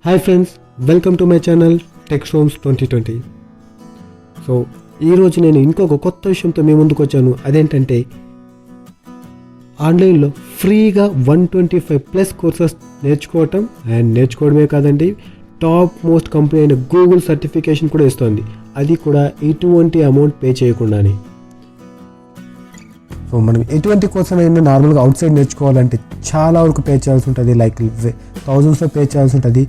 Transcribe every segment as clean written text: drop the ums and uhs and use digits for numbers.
Hi friends, welcome to my channel టెక్స్ట్రోమ్స్ 2020. So ఈరోజు నేను ఇంకొక కొత్త విషయంతో మీ ముందుకు వచ్చాను. అదేంటంటే ఆన్లైన్లో ఫ్రీగా 125+ కోర్సెస్ నేర్చుకోవటం అండ్ నేర్చుకోవడమే కాదండి, టాప్ మోస్ట్ కంపెనీ అయిన గూగుల్ సర్టిఫికేషన్ కూడా ఇస్తుంది. అది కూడా ఎటువంటి అమౌంట్ పే చేయకుండానే. సో మనం ఎటువంటి కోర్స్ అయినా నార్మల్గా అవుట్ సైడ్ నేర్చుకోవాలంటే చాలా వరకు పే చేయాల్సి ఉంటుంది, లైక్ థౌజండ్స్లో పే చేయాల్సి ఉంటుంది.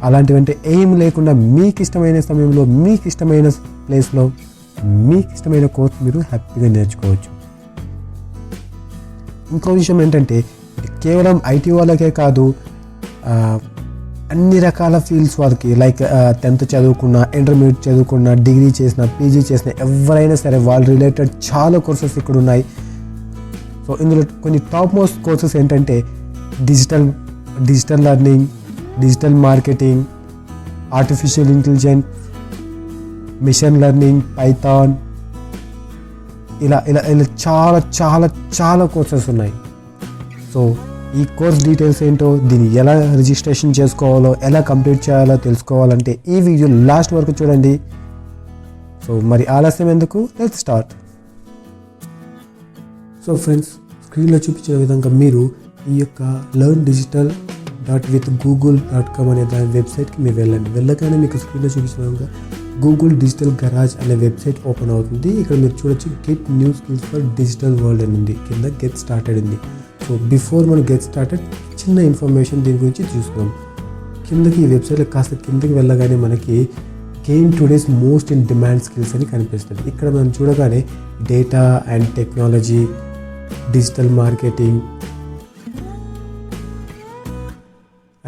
అలాంటివంటే ఏం లేకుండా మీకు ఇష్టమైన సమయంలో, మీకు ఇష్టమైన ప్లేస్లో, మీకు ఇష్టమైన కోర్స్ మీరు హ్యాపీగా నేర్చుకోవచ్చు. ఇంకో విషయం ఏంటంటే కేవలం ఐటీ వాళ్ళకే కాదు, అన్ని రకాల ఫీల్డ్స్ వాళ్ళకి, లైక్ 10th చదువుకున్న, ఇంటర్మీడియట్ చదువుకున్న, డిగ్రీ చేసిన, పీజీ చేసిన ఎవరైనా సరే వాళ్ళ రిలేటెడ్ చాలా కోర్సెస్ ఇక్కడ ఉన్నాయి. సో ఇందులో కొన్ని టాప్ మోస్ట్ కోర్సెస్ ఏంటంటే digital learning, digital marketing, artificial intelligence, machine learning, Python, ఇలా ఇలా ఇలా చాలా చాలా చాలా కోర్సెస్ ఉన్నాయి. సో ఈ కోర్స్ డీటెయిల్స్ ఏంటో, దీన్ని ఎలా రిజిస్ట్రేషన్ చేసుకోవాలో, ఎలా కంప్లీట్ చేయాలో తెలుసుకోవాలంటే ఈ వీడియో లాస్ట్ వరకు చూడండి. సో మరి ఆలస్యం ఎందుకు, లెట్స్ స్టార్ట్. సో ఫ్రెండ్స్, స్క్రీన్లో చూపించిన విధంగా మీరు ఈ యొక్క learndigital.withgoogle.com అనే దాని వెబ్సైట్కి మీరు వెళ్ళండి. వెళ్ళగానే మీకు స్క్రీన్లో చూపించిన విధంగా గూగుల్ డిజిటల్ గరాజ్ అనే వెబ్సైట్ ఓపెన్ అవుతుంది. ఇక్కడ మీరు చూడొచ్చు get new skills for digital world అని ఉంది, కింద గెట్ స్టార్టెడ్ ఉంది. సో బిఫోర్ మనం గెట్ స్టార్టెడ్ చిన్న ఇన్ఫర్మేషన్ దీని గురించి చూసుకుందాం. కిందకి ఈ వెబ్సైట్లో కాస్త కిందకి వెళ్ళగానే మనకి gain today's most in demand skills అని కనిపిస్తుంది. ఇక్కడ మనం చూడగానే data and technology, digital marketing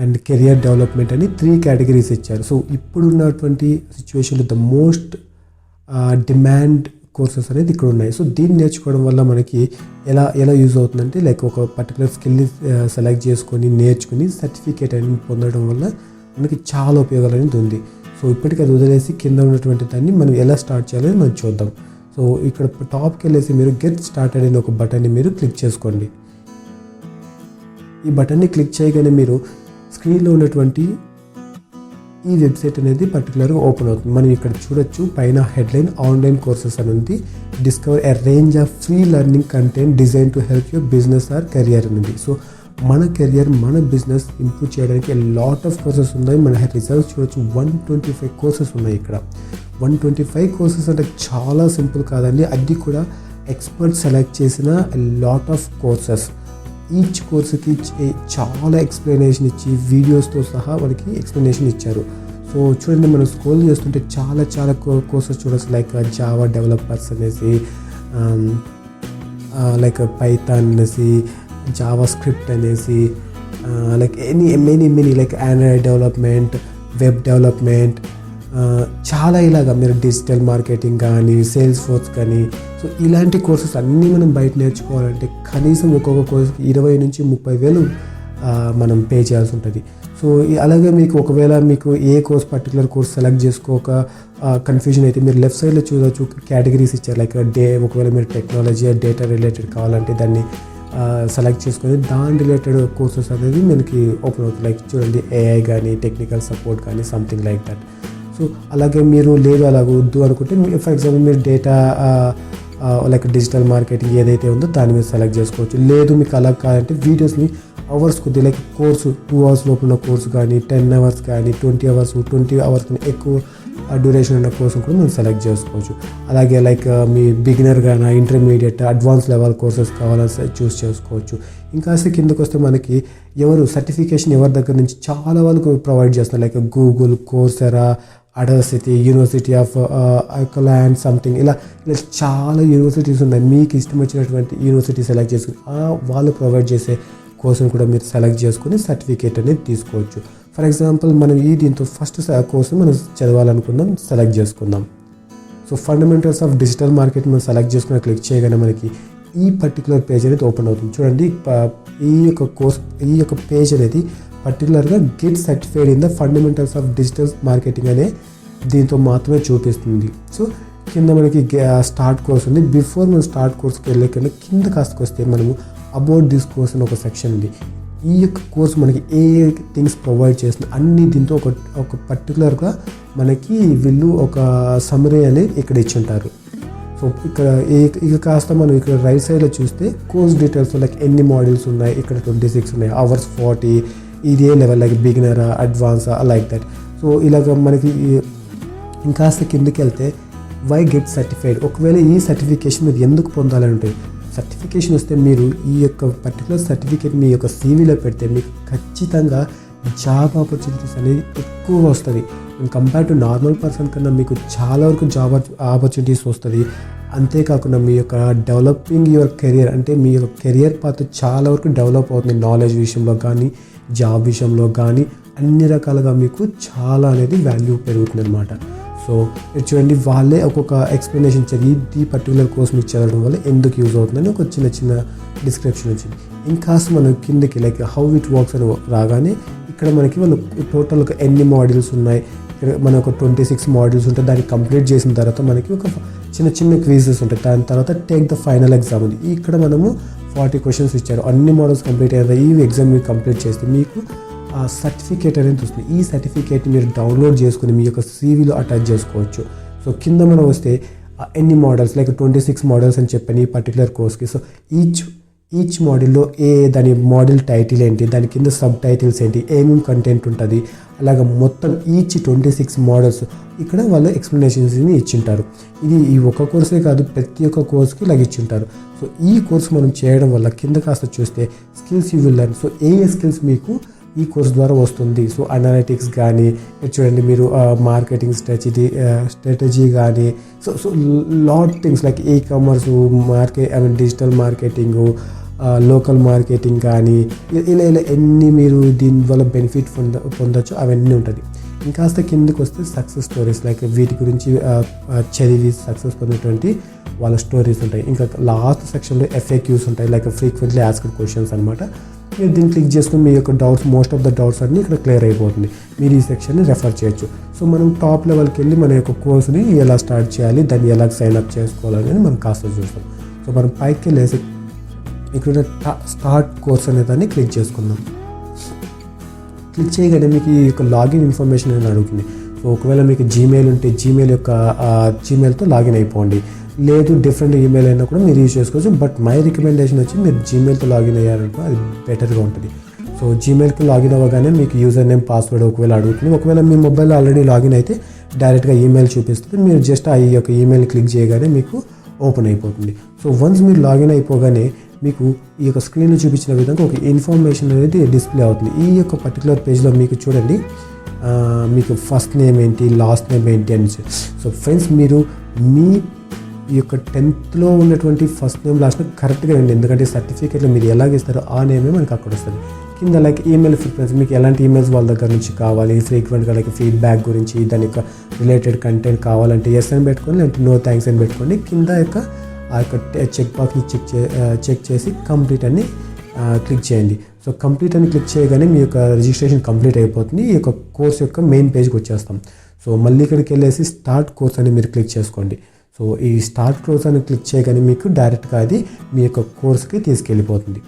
and career development అని 3 కేటగిరీస్ ఇచ్చారు. సో ఇప్పుడున్నటువంటి సిచ్యువేషన్లో ద మోస్ట్ డిమాండ్ కోర్సెస్ అనేది ఇక్కడ ఉన్నాయి. సో దీన్ని నేర్చుకోవడం వల్ల మనకి ఎలా యూజ్ అవుతుందంటే, లైక్ ఒక పర్టికులర్ స్కిల్ని సెలెక్ట్ చేసుకొని నేర్చుకుని సర్టిఫికేట్ అనేది పొందడం వల్ల మనకి చాలా ఉపయోగాలు అనేది ఉంది. సో ఇప్పటికీ అది వదిలేసి కింద ఉన్నటువంటి దాన్ని మనం ఎలా స్టార్ట్ చేయాలని మనం చూద్దాం. సో ఇక్కడ టాప్కి వెళ్ళేసి మీరు గెట్ స్టార్టెడ్ అనే ఒక బటన్ని మీరు క్లిక్ చేసుకోండి. ఈ బటన్ని క్లిక్ చేయగానే మీరు స్క్రీన్లో ఉన్నటువంటి ఈ వెబ్సైట్ అనేది పర్టికులర్గా ఓపెన్ అవుతుంది. మనం ఇక్కడ చూడొచ్చు పైన హెడ్లైన్ ఆన్లైన్ కోర్సెస్ అని ఉంది. Discover a range of free learning content design to help your business or career అనేది. సో మన కెరియర్, మన బిజినెస్ ఇంప్రూవ్ చేయడానికి లాట్ ఆఫ్ కోర్సెస్ ఉన్నాయి. మన రిజల్ట్స్ చూడొచ్చు, 125 కోర్సెస్ ఉన్నాయి ఇక్కడ. 125 కోర్సెస్ అంటే చాలా సింపుల్ కాదండి, అది కూడా ఎక్స్పర్ట్ సెలెక్ట్ చేసిన లాట్ ఆఫ్ కోర్సెస్. ఈచ్ కోర్సుకి చాలా ఎక్స్ప్లెనేషన్ ఇచ్చి వీడియోస్తో సహా మనకి ఎక్స్ప్లెనేషన్ ఇచ్చారు. సో చూడండి, మనం స్క్రోల్ చేస్తుంటే చాలా చాలా కోర్సెస్ చూడొచ్చు, లైక్ జావా డెవలపర్స్ అనేసి, లైక్ పైథాన్ అనేసి, జావా స్క్రిప్ట్ అనేసి, like many like Android development, web development, చాలా ఇలాగా మీరు డిజిటల్ మార్కెటింగ్ కానీ, సేల్స్ ఫోర్స్ కానీ. సో ఇలాంటి కోర్సెస్ అన్నీ మనం బయట నేర్చుకోవాలంటే కనీసం ఒక్కొక్క కోర్సుకి 20,000 నుంచి 30,000 మనం పే చేయాల్సి ఉంటుంది. సో అలాగే మీకు ఒకవేళ మీకు ఏ కోర్స్ పర్టికులర్ కోర్స్ సెలెక్ట్ చేసుకోక కన్ఫ్యూజన్ అయితే మీరు లెఫ్ట్ సైడ్లో చూడవచ్చు, కేటగిరీస్ ఇచ్చారు. లైక్ ఒకవేళ మీరు టెక్నాలజీ, డేటా రిలేటెడ్ కావాలంటే దాన్ని సెలెక్ట్ చేసుకొని దాని రిలేటెడ్ కోర్సెస్ అనేది మనకి ఓపెన్ అవుతుంది. లైక్ చూడండి, ఏఐ కానీ, టెక్నికల్ సపోర్ట్ కానీ, సంథింగ్ లైక్ దట్. సో అలాగే మీరు లేదు అలాగ వద్దు అనుకుంటే, ఫర్ ఎగ్జాంపుల్ మీరు డేటా లైక్ డిజిటల్ మార్కెటింగ్ ఏదైతే ఉందో దాన్ని మీరు సెలెక్ట్ చేసుకోవచ్చు. లేదు మీకు అలా కాదంటే వీడియోస్ని అవర్స్ కొద్ది, లైక్ కోర్సు 2 hours లోపల ఉన్న కోర్సు కానీ, 10 hours కానీ, 20 hours కన్నా ఎక్కువ డ్యూరేషన్ ఉన్న కోర్సు కూడా మీరు సెలెక్ట్ చేసుకోవచ్చు. అలాగే లైక్ మీ బిగినర్ కానీ, ఇంటర్మీడియట్, అడ్వాన్స్ లెవెల్ కోర్సెస్ కావాలని చూస్ చేసుకోవచ్చు. ఇంకా కిందకు వస్తే మనకి సర్టిఫికేషన్ ఎవరి దగ్గర నుంచి చాలా వరకు ప్రొవైడ్ చేస్తున్నారు, like Google, Coursera, audacity, university of Ireland, something ఇలా చాలా యూనివర్సిటీస్ ఉన్నాయి. మీకు ఇష్టం వచ్చినటువంటి యూనివర్సిటీ సెలెక్ట్ చేసుకుని వాళ్ళు ప్రొవైడ్ చేసే కోర్సును కూడా మీరు సెలెక్ట్ చేసుకుని సర్టిఫికేట్ అనేది తీసుకోవచ్చు. ఫర్ ఎగ్జాంపుల్ మనం దీంతో ఫస్ట్ కోర్సు మనం చదవాలనుకుందాం, సెలెక్ట్ చేసుకుందాం. So fundamentals of digital market మనం సెలెక్ట్ చేసుకుని క్లిక్ చేయగానే మనకి ఈ పర్టికులర్ పేజ్ అనేది ఓపెన్ అవుతుంది. చూడండి, ఈ యొక్క పేజ్ అనేది పర్టికులర్గా get certified in the fundamentals of digital marketing అనే దీంతో మాత్రమే చూపిస్తుంది. సో కింద మనకి స్టార్ట్ కోర్స్ ఉంది. బిఫోర్ మనం స్టార్ట్ కోర్స్కి వెళ్ళే కింద కాస్త వస్తే మనము అబౌట్ దిస్ కోర్స్ అని ఒక సెక్షన్ ఉంది. ఈ యొక్క కోర్స్ మనకి ఏ థింగ్స్ ప్రొవైడ్ చేస్తుంది అన్ని దీంతో ఒక పర్టికులర్గా మనకి వీళ్ళు ఒక సమ్మరీ అనేది ఇక్కడ ఇచ్చి ఉంటారు. సో ఇక కాస్త మనం ఇక్కడ రైట్ సైడ్లో చూస్తే కోర్స్ డీటెయిల్స్ లైక్ ఎన్ని మాడ్యూల్స్ ఉన్నాయి, ఇక్కడ 26 ఉన్నాయి, అవర్స్ 40, ఇది ఏ లెవెల్ లైక్ బిగినరా అడ్వాన్సా లైక్ దట్. సో ఇలాగ మనకి ఇంకాస్త కిందకి వెళ్తే వై గెట్ సర్టిఫైడ్, ఒకవేళ ఈ సర్టిఫికేషన్ మీరు ఎందుకు పొందాలని ఉంటుంది. సర్టిఫికేషన్ వస్తే మీరు ఈ యొక్క పర్టికులర్ సర్టిఫికేట్ మీ యొక్క సీవీలో పెడితే మీకు ఖచ్చితంగా జాబ్ ఆపర్చునిటీస్ అనేది ఎక్కువ వస్తుంది. కంపేర్ టు నార్మల్ పర్సన్ కన్నా మీకు చాలా వరకు జాబ్ ఆపర్చునిటీస్ వస్తుంది. అంతేకాకుండా మీ యొక్క డెవలపింగ్ యువర్ కెరియర్, అంటే మీ యొక్క కెరియర్ పాత్ చాలా వరకు డెవలప్ అవుతుంది. నాలెడ్జ్ విషయంలో కానీ జాబ్ విషయంలో కానీ అన్ని రకాలుగా మీకు చాలా అనేది వాల్యూ పెరుగుతుంది అనమాట. సో చూడండి, వాళ్ళే ఒక్కొక్క ఎక్స్ప్లెనేషన్ ఇచ్చారు. ఈ పర్టికులర్ కోర్స్ మీకు చదవడం వల్ల ఎందుకు యూజ్ అవుతుందని ఒక చిన్న డిస్క్రిప్షన్ వచ్చింది. ఇంకాస్త మనం కిందకి లైక్ హౌ ఇట్ వర్క్స్ అని రాగానే ఇక్కడ మనకి వాళ్ళు టోటల్గా ఎన్ని మాడ్యూల్స్ ఉన్నాయి, ఇక్కడ మన ఒక 26 మాడ్యూల్స్ ఉంటాయి. దాన్ని కంప్లీట్ చేసిన తర్వాత మనకి ఒక చిన్న క్విజెస్ ఉంటాయి. దాని తర్వాత టేక్ ద ఫైనల్ ఎగ్జామ్ ఉంది. ఇక్కడ మనము 40 క్వశ్చన్స్ ఇచ్చారు. అన్ని మోడల్స్ కంప్లీట్ అయ్యారు. ఈ ఎగ్జామ్ మీరు కంప్లీట్ చేస్తే మీకు ఆ సర్టిఫికేట్ అనేది వస్తుంది. ఈ సర్టిఫికేట్ని మీరు డౌన్లోడ్ చేసుకుని మీ యొక్క సీవీలో అటాచ్ చేసుకోవచ్చు. సో కింద మనం వస్తే ఎన్ని మోడల్స్ లైక్ 26 మోడల్స్ అని చెప్పాను ఈ పర్టికులర్ కోర్స్కి. సో ఈచ్ మోడల్లో దాని మోడల్ టైటిల్ ఏంటి, దాని కింద సబ్ టైటిల్స్ ఏంటి, ఏమేమి కంటెంట్ ఉంటుంది, అలాగ మొత్తం ఈచ్ 26 మోడల్స్ ఇక్కడ వాళ్ళు ఎక్స్ప్లెనేషన్స్ని ఇచ్చింటారు. ఇది ఈ ఒక్క కోర్సే కాదు, ప్రతి ఒక్క కోర్స్కి ఇలాగ ఇచ్చింటారు. సో ఈ కోర్స్ మనం చేయడం వల్ల కింద కాస్త చూస్తే skills you will learn. So A skills మీకు ఈ కోర్స్ ద్వారా వస్తుంది. సో అనలిటిక్స్ కానీ చూడండి, మీరు మార్కెటింగ్ స్ట్రాటజీ కానీ so lot things like e commerce digital marketing, local marketing కానీ ఇలా ఎన్ని మీరు దీనివల్ల బెనిఫిట్ పొందొచ్చు అవన్నీ ఉంటుంది. ఇంకాస్త కిందకి వస్తే సక్సెస్ స్టోరీస్ లైక్ వీటి గురించి చదివి సక్సెస్ పొందినటువంటి వాళ్ళ స్టోరీస్ ఉంటాయి. ఇంకా లాస్ట్ సెక్షన్లో FAQs ఉంటాయి లైక్ ఫ్రీక్వెంట్లీ ఆస్క్డ్ క్వశ్చన్స్ అనమాట. మీరు దీన్ని క్లిక్ చేసుకుని మీ యొక్క doubts most of the doubts అన్నీ ఇక్కడ క్లియర్ అయిపోతుంది. మీరు ఈ సెక్షన్ని రెఫర్ చేయొచ్చు. సో మనం టాప్ లెవెల్కి వెళ్ళి మన యొక్క కోర్సుని ఎలా స్టార్ట్ చేయాలి, దాన్ని ఎలా సైన్ అప్ చేసుకోవాలనేది మనం కాస్త చూస్తాం. సో మనం పైకి వెళ్ళేసి ఇక్కడ స్టార్ట్ కోర్స్ అనే దాన్ని క్లిక్ చేసుకుందాం. క్లిక్ చేయగానే మీకు ఈ యొక్క లాగిన్ ఇన్ఫర్మేషన్ అనేది అడుగుతుంది. సో ఒకవేళ మీకు జీమెయిల్ ఉంటే జీమెయిల్తో లాగిన్ అయిపోండి. లేదు డిఫరెంట్ ఈమెయిల్ అయినా కూడా మీరు యూజ్ చేసుకోవచ్చు. బట్ మై రికమెండేషన్ వచ్చి మీరు జీమెయిల్తో లాగిన్ అయ్యారంటే అది బెటర్గా ఉంటుంది. సో జీమెయిల్కి లాగిన్ అవ్వగానే మీకు యూజర్ నేమ్ పాస్వర్డ్ ఒకవేళ అడుగుతుంది. ఒకవేళ మీ మొబైల్లో ఆల్రెడీ లాగిన్ అయితే డైరెక్ట్గా ఈమెయిల్ చూపిస్తుంది. మీరు జస్ట్ ఈ యొక్క ఈమెయిల్ క్లిక్ చేయగానే మీకు ఓపెన్ అయిపోతుంది. సో వన్స్ మీరు లాగిన్ అయిపోగానే మీకు ఈ యొక్క స్క్రీన్లో చూపించిన విధంగా ఒక ఇన్ఫర్మేషన్ అనేది డిస్ప్లే అవుతుంది. ఈ యొక్క పర్టికులర్ పేజ్లో మీకు చూడండి, మీకు ఫస్ట్ నేమ్ ఏంటి, లాస్ట్ నేమ్ ఏంటి అని. సో ఫ్రెండ్స్, మీరు మీ ఈ యొక్క 10th ఉన్నటువంటి ఫస్ట్ నేమ్ లాస్ట్ నేమ్ కరెక్ట్గా అండి. ఎందుకంటే సర్టిఫికేట్లో మీరు ఎలాగిస్తారో ఆ నేమే మనకు అక్కడ వస్తుంది. కింద లైక్ ఈమెయిల్ ఫ్రీక్వెన్సీ, మీకు ఎలాంటి ఈమెయిల్స్ వాళ్ళ దగ్గర నుంచి కావాలి, ఫ్రీక్వెంట్గా లైక్ ఫీడ్బ్యాక్ గురించి, దాని యొక్క రిలేటెడ్ కంటెంట్ కావాలంటే ఎస్ అని పెట్టుకోండి, లేదంటే నో థ్యాంక్స్ అని పెట్టుకోండి. కింద ఆ యొక్క చెక్ బాక్స్ని చెక్ చేసి కంప్లీట్ అని క్లిక్ చేయండి. సో కంప్లీట్ అని క్లిక్ చేయగానే మీ యొక్క రిజిస్ట్రేషన్ కంప్లీట్ అయిపోతుంది. ఈ యొక్క కోర్స్ యొక్క మెయిన్ పేజ్కి వచ్చేస్తాం. సో మళ్ళీ ఇక్కడికి వెళ్ళేసి స్టార్ట్ కోర్స్ అని మీరు క్లిక్ చేసుకోండి. సో ఈ స్టార్ట్ కోర్స్ అని క్లిక్ చేయగానే మీకు డైరెక్ట్గా అది మీ యొక్క కోర్స్కి తీసుకెళ్ళిపోతుంది.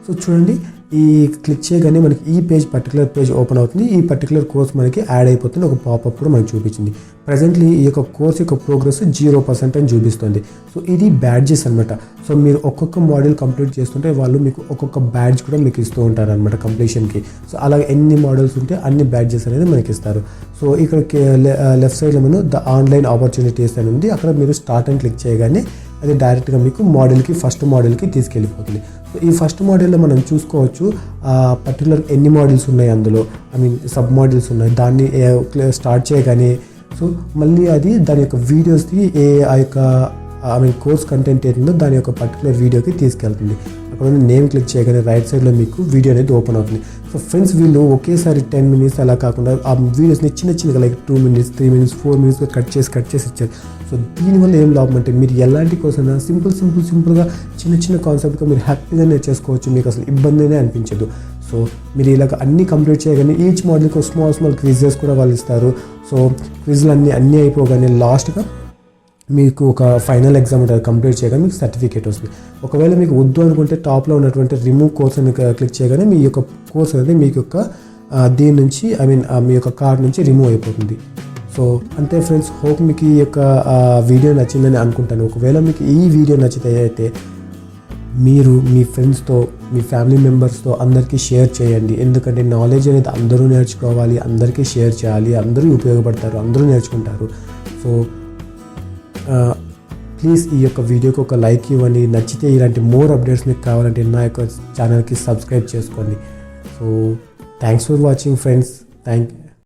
సో చూడండి, ఈ క్లిక్ చేయగానే మనకి ఈ పర్టికులర్ పేజ్ ఓపెన్ అవుతుంది. ఈ పర్టికులర్ కోర్స్ మనకి యాడ్ అయిపోతుంది. ఒక పాపప్ కూడా మనకి చూపించింది. ప్రజెంట్లీ ఈ యొక్క కోర్స్ యొక్క ప్రోగ్రెస్ 0% అని చూపిస్తుంది. సో ఇది బ్యాడ్జెస్ అనమాట. సో మీరు ఒక్కొక్క మాడ్యూల్ కంప్లీట్ చేస్తుంటే వాళ్ళు మీకు ఒక్కొక్క బ్యాడ్జ్ కూడా మీకు ఇస్తూ ఉంటారు అనమాట కంప్లీషన్కి. సో అలాగే ఎన్ని మాడ్యూల్స్ ఉంటే అన్ని బ్యాడ్జెస్ అనేది మనకి ఇస్తారు. సో ఇక్కడ లెఫ్ట్ సైడ్లో మనం ద ఆన్లైన్ ఆపర్చునిటీస్ అని ఉంది. అక్కడ మీరు స్టార్ట్ అని క్లిక్ చేయగానే అది డైరెక్ట్గా మీకు ఫస్ట్ మోడల్కి తీసుకెళ్ళిపోతుంది. సో ఈ ఫస్ట్ మోడల్లో మనం చూసుకోవచ్చు పర్టికులర్ ఎన్ని మోడల్స్ ఉన్నాయి, అందులో సబ్ మోడల్స్ ఉన్నాయి. దాన్ని స్టార్ట్ చేయగానే సో మళ్ళీ అది దాని యొక్క వీడియోస్కి ఆ యొక్క కోర్స్ కంటెంట్ ఏంటో దాని యొక్క పర్టికులర్ వీడియోకి తీసుకెళ్తుంది. అక్కడ నేమ్ క్లిక్ చేయగానే రైట్ సైడ్లో మీకు వీడియో అనేది ఓపెన్ అవుతుంది. సో ఫ్రెండ్స్, వీళ్ళు ఒకేసారి 10 minutes అలా కాకుండా ఆ వీడియోస్ని చిన్నగా like 2 minutes 3 minutes 4 minutes cut చేసి ఇచ్చారు. సో దీనివల్ల ఏం లాభం అంటే మీరు ఎలాంటి కోసం సింపుల్గా చిన్న కాన్సెప్ట్గా మీరు హ్యాపీగా నేర్చేసుకోవచ్చు. మీకు అసలు ఇబ్బందినే అనిపించదు. సో మీరు ఇలాగ అన్నీ కంప్లీట్ చేయగానే ఈచ్ మోడల్కి స్మాల్ క్విజెస్ కూడా వాళ్ళు ఇస్తారు. సో క్విజ్లు అన్నీ అయిపోగానే లాస్ట్గా మీకు ఒక ఫైనల్ ఎగ్జామ్ ఉంటుంది, కంప్లీట్ చేయగానే మీకు సర్టిఫికేట్ వస్తుంది. ఒకవేళ మీకు వద్దు అనుకుంటే టాప్లో ఉన్నటువంటి రిమూవ్ కోర్స్ అని క్లిక్ చేయగానే మీ యొక్క కోర్స్ అనేది మీకు యొక్క దీని నుంచి మీ యొక్క కార్డ్ నుంచి రిమూవ్ అయిపోతుంది. సో అంతే ఫ్రెండ్స్, హోప్ మీకు ఈ యొక్క వీడియో నచ్చిందని అనుకుంటాను. ఒకవేళ మీకు ఈ వీడియో నచ్చితే అయితే మీరు మీ ఫ్రెండ్స్తో, మీ ఫ్యామిలీ మెంబర్స్తో అందరికీ షేర్ చేయండి. ఎందుకంటే నాలెడ్జ్ అనేది అందరూ నేర్చుకోవాలి, అందరికీ షేర్ చేయాలి, అందరూ ఉపయోగపడతారు, అందరూ నేర్చుకుంటారు. సో ప్లీజ్ ఈ యొక్క వీడియోకి ఒక లైక్ ఇవ్వండి. నచ్చితే ఇలాంటి మోర్ అప్డేట్స్ మీకు కావాలంటే నా యొక్క ఛానల్కి సబ్స్క్రైబ్ చేసుకోండి. So thanks for watching friends. Thank